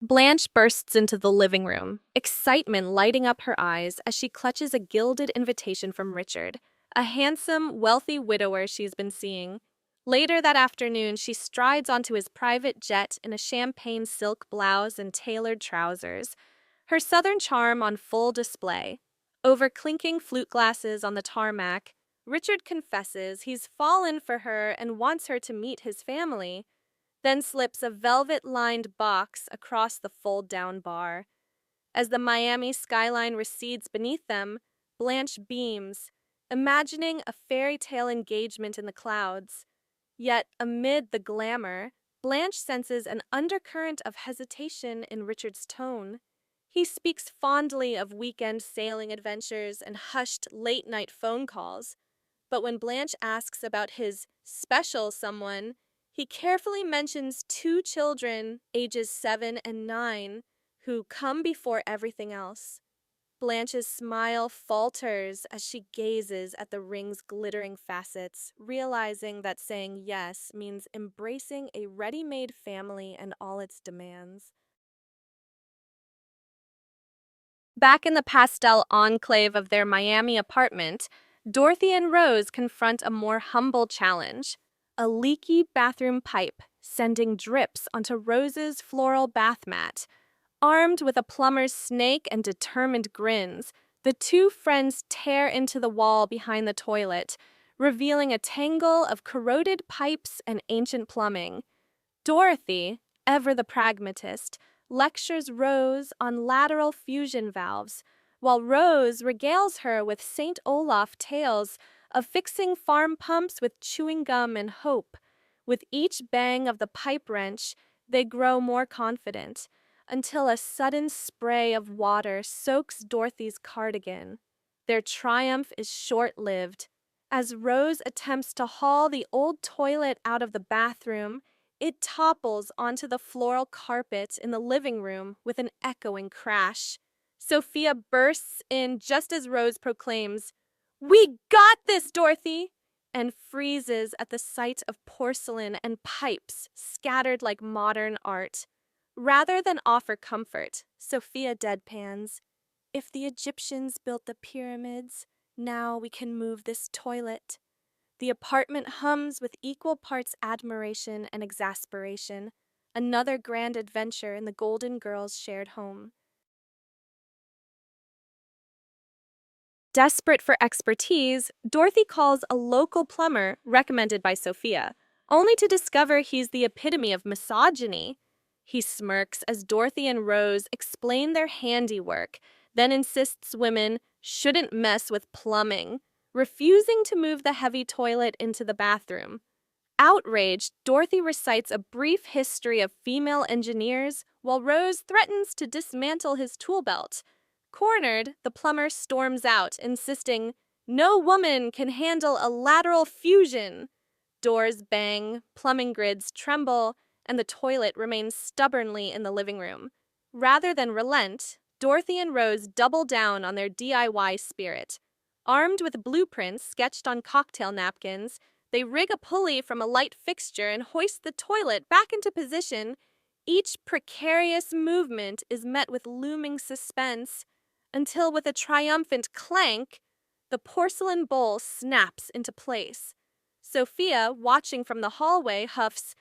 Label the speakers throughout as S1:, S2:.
S1: Blanche bursts into the living room, excitement lighting up her eyes as she clutches a gilded invitation from Richard, a handsome, wealthy widower she's been seeing. Later that afternoon, she strides onto his private jet in a champagne silk blouse and tailored trousers, her southern charm on full display. Over clinking flute glasses on the tarmac, Richard confesses he's fallen for her and wants her to meet his family, then slips a velvet-lined box across the fold-down bar. As the Miami skyline recedes beneath them, Blanche beams, imagining a fairy tale engagement in the clouds. Yet, amid the glamour, Blanche senses an undercurrent of hesitation in Richard's tone. He speaks fondly of weekend sailing adventures and hushed late-night phone calls, but when Blanche asks about his special someone, he carefully mentions two children, ages 7 and 9, who come before everything else. Blanche's smile falters as she gazes at the ring's glittering facets, realizing that saying yes means embracing a ready-made family and all its demands. Back in the pastel enclave of their Miami apartment, Dorothy and Rose confront a more humble challenge: a leaky bathroom pipe sending drips onto Rose's floral bath mat. Armed with a plumber's snake and determined grins, the two friends tear into the wall behind the toilet, revealing a tangle of corroded pipes and ancient plumbing. Dorothy, ever the pragmatist, lectures Rose on lateral fusion valves, while Rose regales her with St. Olaf tales of fixing farm pumps with chewing gum and hope. With each bang of the pipe wrench, they grow more confident, until a sudden spray of water soaks Dorothy's cardigan. Their triumph is short-lived. As Rose attempts to haul the old toilet out of the bathroom, it topples onto the floral carpet in the living room with an echoing crash. Sophia bursts in just as Rose proclaims, "We got this, Dorothy!" and freezes at the sight of porcelain and pipes scattered like modern art. Rather than offer comfort, Sophia deadpans, "If the Egyptians built the pyramids, now we can move this toilet." The apartment hums with equal parts admiration and exasperation, another grand adventure in the Golden Girls' shared home. Desperate for expertise, Dorothy calls a local plumber recommended by Sophia, only to discover he's the epitome of misogyny. He smirks as Dorothy and Rose explain their handiwork, then insists women shouldn't mess with plumbing, refusing to move the heavy toilet into the bathroom. Outraged, Dorothy recites a brief history of female engineers, while Rose threatens to dismantle his tool belt. Cornered, the plumber storms out, insisting, "No woman can handle a lateral fusion." Doors bang, plumbing grids tremble, and the toilet remains stubbornly in the living room. Rather than relent, Dorothy and Rose double down on their DIY spirit. Armed with blueprints sketched on cocktail napkins, they rig a pulley from a light fixture and hoist the toilet back into position. Each precarious movement is met with looming suspense, until with a triumphant clank, the porcelain bowl snaps into place. Sophia, watching from the hallway, huffs,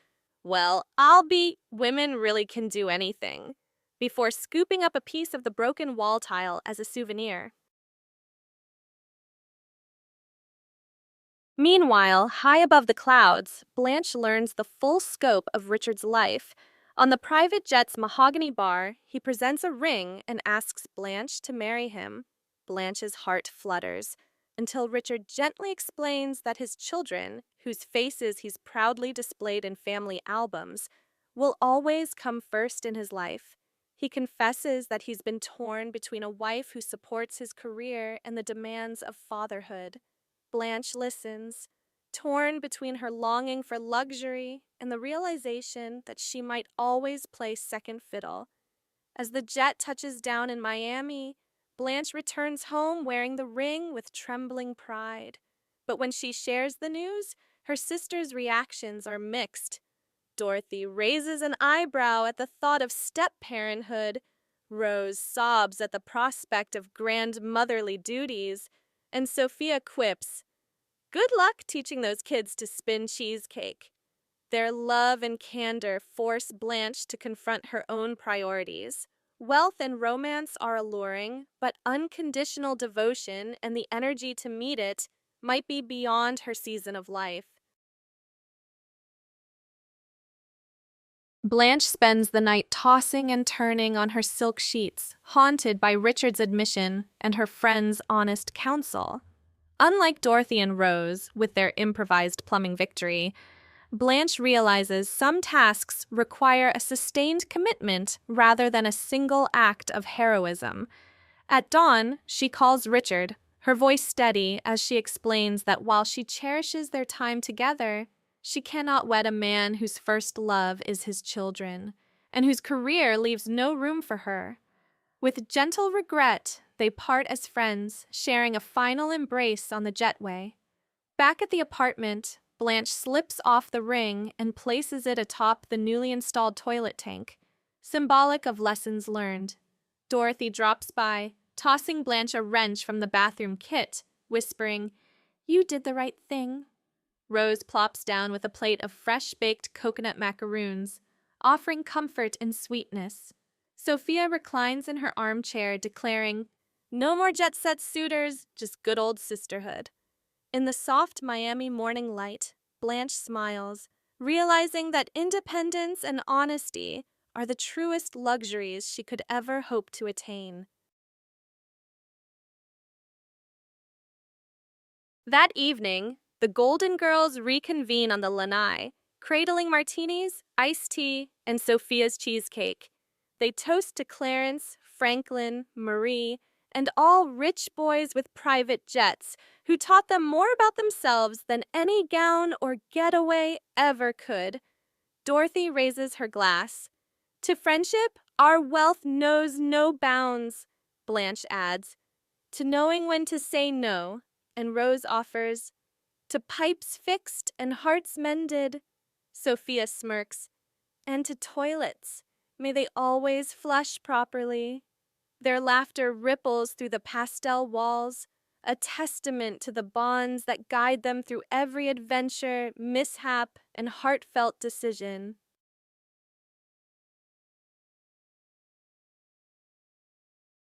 S1: "Well, I'll be, women really can do anything," before scooping up a piece of the broken wall tile as a souvenir. Meanwhile, high above the clouds, Blanche learns the full scope of Richard's life. On the private jet's mahogany bar, he presents a ring and asks Blanche to marry him. Blanche's heart flutters, until Richard gently explains that his children, whose faces he's proudly displayed in family albums, will always come first in his life. He confesses that he's been torn between a wife who supports his career and the demands of fatherhood. Blanche listens, torn between her longing for luxury and the realization that she might always play second fiddle. As the jet touches down in Miami, Blanche returns home wearing the ring with trembling pride. But when she shares the news, her sister's reactions are mixed. Dorothy raises an eyebrow at the thought of step-parenthood. Rose sobs at the prospect of grand motherly duties, and Sophia quips, "Good luck teaching those kids to spin cheesecake." Their love and candor force Blanche to confront her own priorities. Wealth and romance are alluring, but unconditional devotion and the energy to meet it might be beyond her season of life. Blanche spends the night tossing and turning on her silk sheets, haunted by Richard's admission and her friend's honest counsel. Unlike Dorothy and Rose, with their improvised plumbing victory, Blanche realizes some tasks require a sustained commitment rather than a single act of heroism. At dawn, she calls Richard, her voice steady as she explains that while she cherishes their time together, she cannot wed a man whose first love is his children, and whose career leaves no room for her. With gentle regret, they part as friends, sharing a final embrace on the jetway. Back at the apartment, Blanche slips off the ring and places it atop the newly installed toilet tank, symbolic of lessons learned. Dorothy drops by, tossing Blanche a wrench from the bathroom kit, whispering, "You did the right thing." Rose plops down with a plate of fresh-baked coconut macaroons, offering comfort and sweetness. Sophia reclines in her armchair, declaring, "No more jet-set suitors, just good old sisterhood." In the soft Miami morning light, Blanche smiles, realizing that independence and honesty are the truest luxuries she could ever hope to attain. That evening, the Golden Girls reconvene on the lanai, cradling martinis, iced tea, and Sophia's cheesecake. They toast to Clarence, Franklin, Marie, and all rich boys with private jets who taught them more about themselves than any gown or getaway ever could. Dorothy raises her glass. "To friendship, our wealth knows no bounds," Blanche adds. "To knowing when to say no," and Rose offers, "To pipes fixed and hearts mended." Sophia smirks, "And to toilets, may they always flush properly." Their laughter ripples through the pastel walls, a testament to the bonds that guide them through every adventure, mishap, and heartfelt decision.